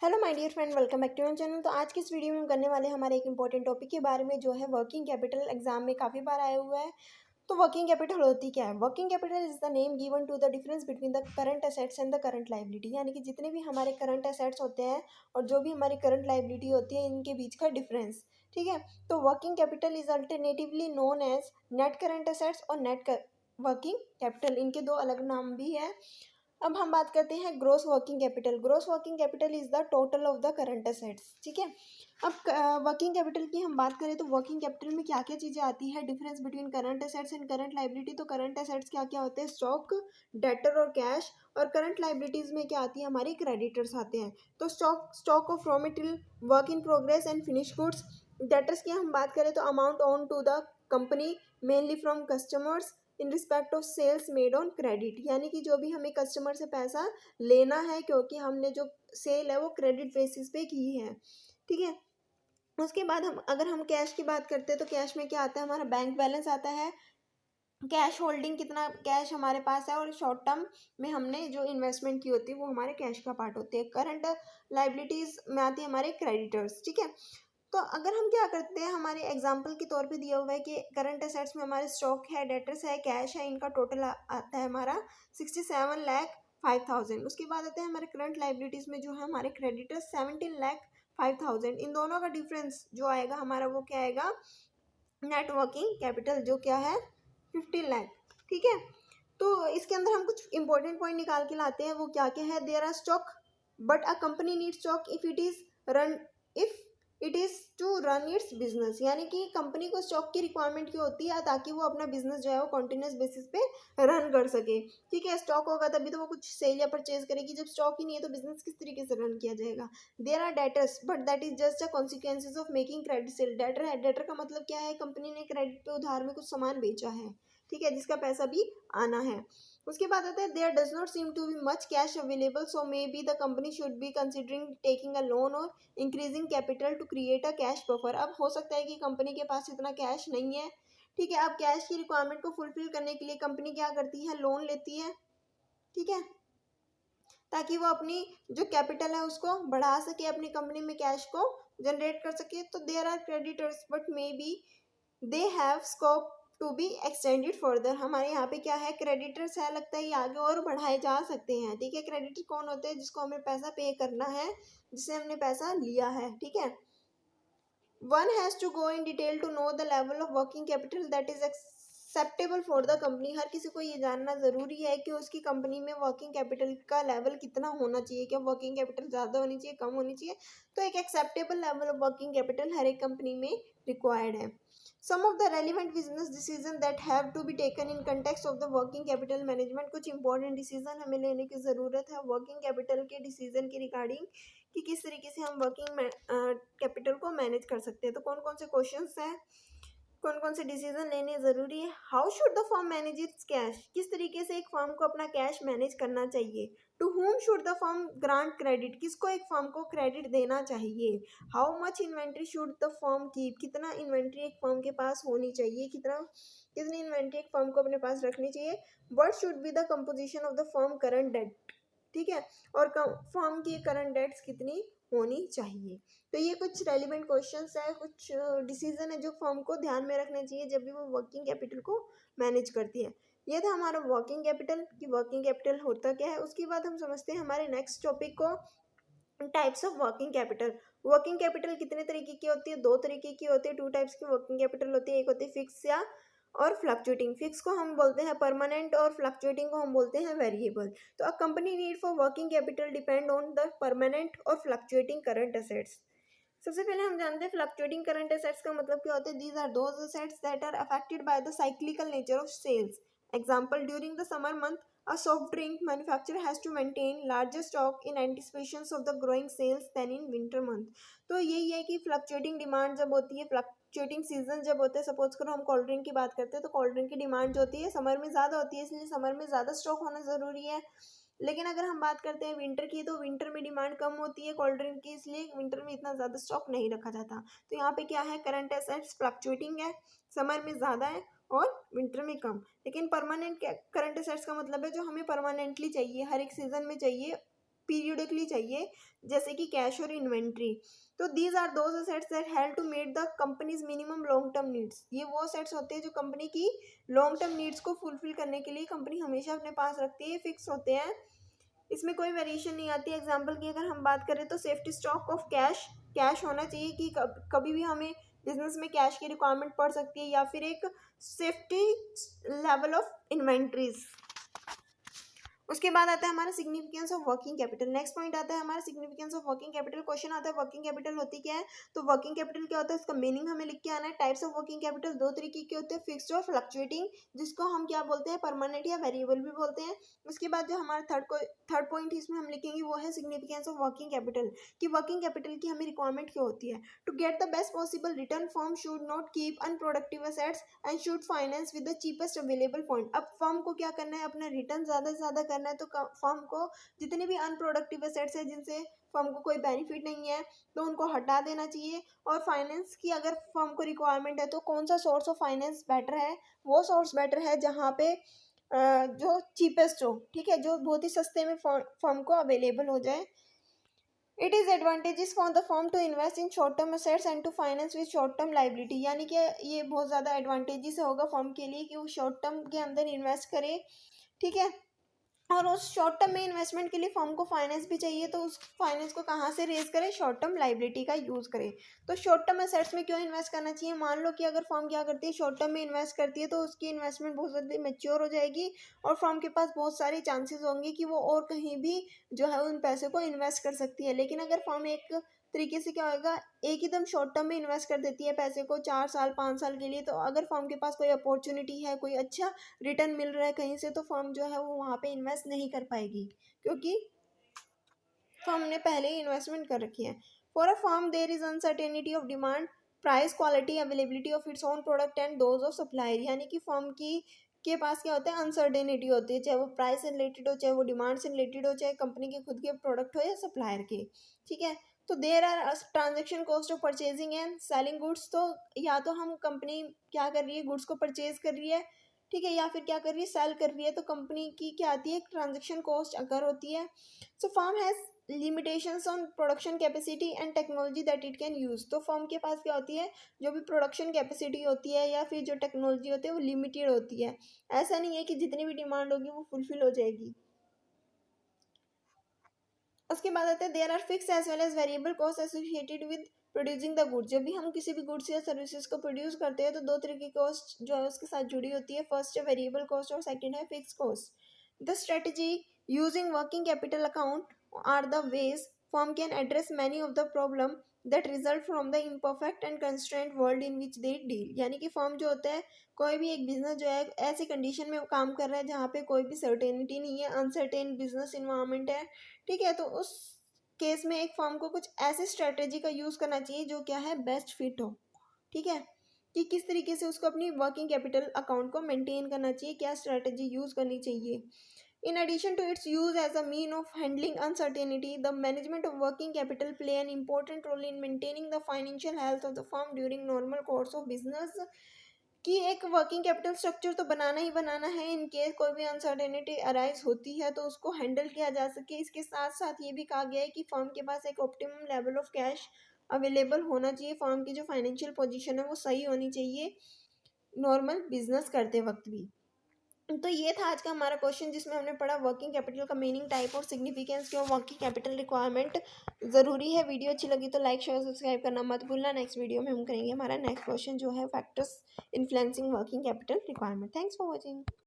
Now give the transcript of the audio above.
Hello my dear friend, welcome back to my channel. तो आज की इस वीडियो में हम करने वाले हैं हमारे एक इंपॉर्टेंट टॉपिक के बारे में, जो है वर्किंग कैपिटल। एग्जाम में काफ़ी बार आया हुआ है। तो वर्किंग कैपिटल होती क्या है? Working capital is the name given to the difference between the current assets and the current liability. यानी कि जितने भी हमारे करंट एसेट्स होते हैं और जो भी हमारी करंट लाइबिलिटी होती है, इनके बीच का डिफरेंस। ठीक है। तो working capital is alternatively known as net current assets और नेट वर्किंग कैपिटल। इनके दो अलग नाम भी है। अब हम बात करते हैं gross working capital. Gross working capital is the total of the current assets. ठीक है। अब वर्किंग कैपिटल की हम बात करें तो वर्किंग कैपिटल में क्या क्या चीज़ें आती है, difference between current assets and current liability. तो करंट एसेट्स क्या क्या होते हैं? स्टॉक, डेटर और कैश। और करंट लाइबिलिटीज में क्या आती है? हमारी क्रेडिटर्स आते हैं। तो stock of raw material, work in progress and finish goods. Debtors की हम बात करें तो amount on to the company mainly from customers in respect of sales made on credit. यानी कि जो भी हमें कस्टमर से पैसा लेना है, क्योंकि हमने जो सेल है वो क्रेडिट बेसिस पे की है। ठीक है। उसके बाद हम कैश की बात करते हैं तो कैश में क्या आता है? हमारा बैंक बैलेंस आता है, कैश होल्डिंग, कितना कैश हमारे पास है, और शॉर्ट टर्म में हमने जो इन्वेस्टमेंट की होती है वो हमारे कैश का पार्ट होती है। करंट लाइबिलिटीज में आती है हमारे क्रेडिटर्स। ठीक है। तो अगर हम क्या करते हैं, हमारे एग्जाम्पल के तौर पे दिया हुआ है कि करंट एसेट्स में हमारे स्टॉक है, डेटर्स है, कैश है, इनका टोटल आता है हमारा 67,05,000। उसके बाद आते हैं हमारे करंट लाइबिलिटीज में जो है हमारे क्रेडिटर्स 17,05,000। इन दोनों का डिफरेंस जो आएगा हमारा, वो क्या आएगा? नेट वर्किंग कैपिटल, जो क्या है 15 लाख। ठीक है। तो इसके अंदर हम कुछ इंपॉर्टेंट पॉइंट निकाल के लाते हैं। वो क्या क्या है? There are stock but a company need stock if it is to run its business. यानी कि कंपनी को स्टॉक की रिक्वायरमेंट क्यों होती है? ताकि वो अपना बिजनेस जो है वो कॉन्टिन्यूस बेसिस पे रन कर सके। ठीक है। स्टॉक होगा तभी तो वो कुछ सेल या परचेज करेगी। जब स्टॉक ही नहीं है तो बिजनेस किस तरीके से रन किया जाएगा? There are debtors but that is just a consequences of making credit sale. Debtor है, डेटर का मतलब क्या है? कंपनी ने क्रेडिट पे उधार में कुछ सामान बेचा है। ठीक है, जिसका पैसा भी आना है। उसके बाद आता है there does not seem to be much cash available, so may be the company should be considering taking a loan और increasing capital to create a cash buffer. अब हो सकता है कि कंपनी के पास इतना कैश नहीं है। ठीक है। अब कैश की रिक्वायरमेंट को फुलफिल करने के लिए कंपनी क्या करती है? लोन लेती है। ठीक है। ताकि वो अपनी जो कैपिटल है उसको बढ़ा सके, अपनी कंपनी में कैश को जनरेट कर सके। तो there are creditors but may be they have scope to be extended further. हमारे यहाँ पे क्या है? क्रेडिटर्स है, लगता है ये आगे और बढ़ाए जा सकते हैं। ठीक है। क्रेडिटर कौन होते हैं? जिसको हमें पैसा पे करना है, जिससे हमने पैसा लिया है। ठीक है। One has to go in detail to know the level of working capital that is acceptable for the company। हर किसी को ये जानना ज़रूरी है कि उसकी कंपनी में वर्किंग कैपिटल का लेवल कितना होना चाहिए। क्या वर्किंग कैपिटल ज़्यादा होनी चाहिए, कम होनी चाहिए? तो एक acceptable level of working capital हर एक कंपनी में रिक्वायर्ड है। Some of the relevant business decision that have to be taken in context of the working capital management. कुछ इंपॉर्टेंट डिसीजन हमें लेने की ज़रूरत है वर्किंग कैपिटल के डिसीजन के रिगार्डिंग, कि किस तरीके से हम वर्किंग कैपिटल को मैनेज कर सकते हैं। तो कौन कौन से क्वेश्चंस हैं, कौन कौन से डिसीजन लेने ज़रूरी है? How should the firm manage it's cash. किस तरीके से एक फर्म को अपना कैश मैनेज करना चाहिए? To whom should the firm grant credit. किसको एक फर्म को क्रेडिट देना चाहिए? How much inventory should the firm keep. कितना इन्वेंट्री एक फर्म के पास होनी चाहिए, कितनी इन्वेंट्री एक फर्म को अपने पास रखनी चाहिए? What should be the composition of the firm current debt. ठीक है। और फर्म की करंट डेट्स कितनी होनी चाहिए? तो ये कुछ रेलिवेंट क्वेश्चंस है, कुछ डिसीजन है जो फर्म को ध्यान में रखना चाहिए जब भी वो वर्किंग कैपिटल को मैनेज करती है। ये था हमारा वर्किंग कैपिटल, कि वर्किंग कैपिटल होता क्या है। उसके बाद हम समझते हैं हमारे नेक्स्ट टॉपिक को, types of working capital. Working capital कितने तरीके की होती है? दो तरीके की होती है। टू टाइप्स की वर्किंग कैपिटल होती है। एक होती है फिक्स या और फ्लक्चुएटिंग। फिक्स को हम बोलते हैं परमानेंट और फ्लक्चुएटिंग को हम बोलते हैं वेरिएबल। तो अ company need for working capital depend on the permanent और फ्लक्चुएटिंग करंट असेट्स। सबसे पहले हम जानते हैं फ्लक्चुएटिंग करंट असेट्स का मतलब क्या होता है। These are those assets that are affected by the cyclical nature of sales. Example, during the summer month a soft drink manufacturer has to maintain larger stock in anticipation of the growing sales than in winter month। तो यही है कि fluctuating demand जब होती है, fluctuating season जब होता है, सपोज करो हम कोल्ड ड्रिंक की बात करते हैं तो कोल्ड ड्रिंक की डिमांड जो होती है समर में ज़्यादा होती है, इसलिए समर में ज़्यादा स्टॉक होना ज़रूरी है। लेकिन अगर हम बात करते हैं विंटर की, तो विंटर में डिमांड कम होती है कोल्ड ड्रिंक की, इसलिए विंटर में इतना ज़्यादा स्टॉक नहीं रखा जाता। तो यहाँ पे क्या है? करंट एसेट्स फ्लक्चुएटिंग है, समर में ज़्यादा है और विंटर में कम। लेकिन परमानेंट करंट असेट्स का मतलब है जो हमें परमानेंटली चाहिए, हर एक सीजन में चाहिए, पीरियडिकली चाहिए, जैसे कि कैश और इन्वेंट्री। तो these are those assets that help to meet the company's minimum long term needs. ये वो असेट्स होते हैं जो कंपनी की लॉन्ग टर्म नीड्स को फुलफिल करने के लिए कंपनी हमेशा अपने पास रखती है, फिक्स होते हैं, इसमें कोई वेरिएशन नहीं आती। एग्जाम्पल की अगर हम बात करें तो safety stock of cash, cash होना चाहिए कि कभी भी हमें बिजनेस में कैश की रिक्वायरमेंट पड़ सकती है, या फिर एक सेफ्टी लेवल ऑफ इन्वेंट्रीज। उसके बाद आता है हमारा significance of working capital. Next point आता है हमारा significance of working capital. Question आता है वर्किंग कैपिटल होती क्या है, तो वर्किंग कैपिटल क्या होता है, इसका मीनिंग हमें लिख के आना है। टाइप्स ऑफ वर्किंग कैपिटल दो तरीके के होते हैं, फिक्स्ड और फ्लक्चुएटिंग, जिसको हम क्या बोलते हैं, परमानेंट या वेरिएबल भी बोलते हैं। उसके बाद जो हमारा थर्ड पॉइंट इसमें हम लिखेंगे वो है सिग्निफिकेंस ऑफ वर्किंग कैपिटल, कि वर्किंग कैपिटल की हमें रिक्वायरमेंट क्या होती है। To get the best possible return, firm should not keep unproductive assets and should finance with the cheapest available fund. अब फर्म को क्या करना है, अपना रिटर्न ज़्यादा से ज़्यादा करना है, तो फर्म को जितने भी अनप्रोडक्टिव एसेट्स है जिनसे फर्म को कोई बेनिफिट नहीं है, तो उनको हटा देना चाहिए। और फाइनेंस की अगर फर्म को रिक्वायरमेंट है तो कौन सा सोर्स ऑफ फाइनेंस बेटर है, वो सोर्स बेटर है जहाँ पे जो चीपेस्ट हो, ठीक है, जो बहुत ही सस्ते में फर्म को अवेलेबल हो जाए। It is advantages for the firm to invest in short term assets and to finance with short term liability, यानी कि ये बहुत ज़्यादा एडवांटेजेस होगा फर्म के लिए कि वो शॉर्ट टर्म के अंदर इन्वेस्ट करे, ठीक है। और उस शॉर्ट टर्म में इन्वेस्टमेंट के लिए फर्म को फाइनेंस भी चाहिए, तो उस फाइनेंस को कहाँ से रेज करें, शॉर्ट टर्म लाइबिलिटी का यूज़ करें। तो शॉर्ट टर्म एसेट्स में क्यों इन्वेस्ट करना चाहिए, मान लो कि अगर फर्म क्या करती है, शॉर्ट टर्म में इन्वेस्ट करती है, तो उसकी इन्वेस्टमेंट बहुत जल्दी मेच्योर हो जाएगी और फर्म के पास बहुत सारे चांसेस होंगे कि वो और कहीं भी जो है उन पैसे को इन्वेस्ट कर सकती है। लेकिन अगर फर्म एक तरीके से क्या होगा, एक ही दम शॉर्ट टर्म में इन्वेस्ट कर देती है पैसे को 4 साल 5 साल के लिए, तो अगर फर्म के पास कोई अपॉर्चुनिटी है, कोई अच्छा रिटर्न मिल रहा है कहीं से, तो फर्म जो है वो वहाँ पे इन्वेस्ट नहीं कर पाएगी, क्योंकि फर्म ने पहले ही इन्वेस्टमेंट कर रखी है। For a firm there is uncertainty of demand, price, quality, availability of its own product and those of supplier, यानी कि फर्म की के पास क्या होता है, अनसर्टेनिटी होती है, चाहे वो प्राइस से रिलेटेड हो, चाहे वो डिमांड से रिलेटेड हो, चाहे कंपनी के खुद के प्रोडक्ट हो या सप्लायर के, ठीक है। तो there are transaction cost of purchasing and selling goods, तो या तो हम कंपनी क्या कर रही है, गुड्स को परचेज कर रही है, ठीक है, या फिर क्या कर रही है, सेल कर रही है, तो कंपनी की क्या आती है, ट्रांजेक्शन कॉस्ट अगर होती है। So firm has limitations on production capacity and technology that it can use, तो फर्म के पास क्या होती है, जो भी प्रोडक्शन कैपेसिटी होती है या फिर जो टेक्नोलॉजी होती है वो लिमिटेड होती है, ऐसा नहीं है कि जितनी भी डिमांड होगी वो फुलफिल हो जाएगी। उसके बाद आते हैं there are fix as well as variable cost associated with producing the goods. जब भी हम किसी भी गुड्स या सर्विसेज को प्रोड्यूस करते हैं तो दो तरह की कॉस्ट जो है उसके साथ जुड़ी होती है, फर्स्ट है वेरिएबल कॉस्ट और सेकंड है fix cost. The strategy using working capital account are the ways firm can address many of the problem that result from the imperfect and constraint world in which they deal, यानी कि firm जो होता है, कोई भी एक business जो है ऐसी कंडीशन में काम कर रहा है जहाँ पे कोई भी सर्टेनिटी नहीं है, अनसर्टेन बिजनेस इन्वायरमेंट है, ठीक है, तो उस केस में एक फर्म को कुछ ऐसी स्ट्रेटेजी का यूज़ करना चाहिए जो क्या है, बेस्ट फिट हो, ठीक है, कि किस तरीके से उसको अपनी वर्किंग कैपिटल अकाउंट को मेंटेन करना चाहिए, क्या स्ट्रेटेजी यूज़ करनी चाहिए। In addition to its use as a mean of handling uncertainty, the management of working capital play an important role in maintaining the financial health of the firm during normal course of business, कि एक working capital structure तो बनाना ही बनाना है, in case कोई भी uncertainty arise होती है तो उसको हैंडल किया जा सके। इसके साथ साथ ये भी कहा गया है कि फर्म के पास एक optimum level of cash available होना चाहिए, फर्म की जो फाइनेंशियल पोजीशन है वो सही होनी चाहिए नॉर्मल बिजनेस करते वक्त भी। तो ये था आज का हमारा क्वेश्चन जिसमें हमने पढ़ा वर्किंग कैपिटल का मीनिंग, टाइप और सिग्निफिकेंस, क्यों वर्किंग कैपिटल रिक्वायरमेंट ज़रूरी है। वीडियो अच्छी लगी तो लाइक शेयर सब्सक्राइब करना मत भूलना। नेक्स्ट वीडियो में हम करेंगे हमारा नेक्स्ट क्वेश्चन जो है factors influencing working capital requirement. Thanks for watching.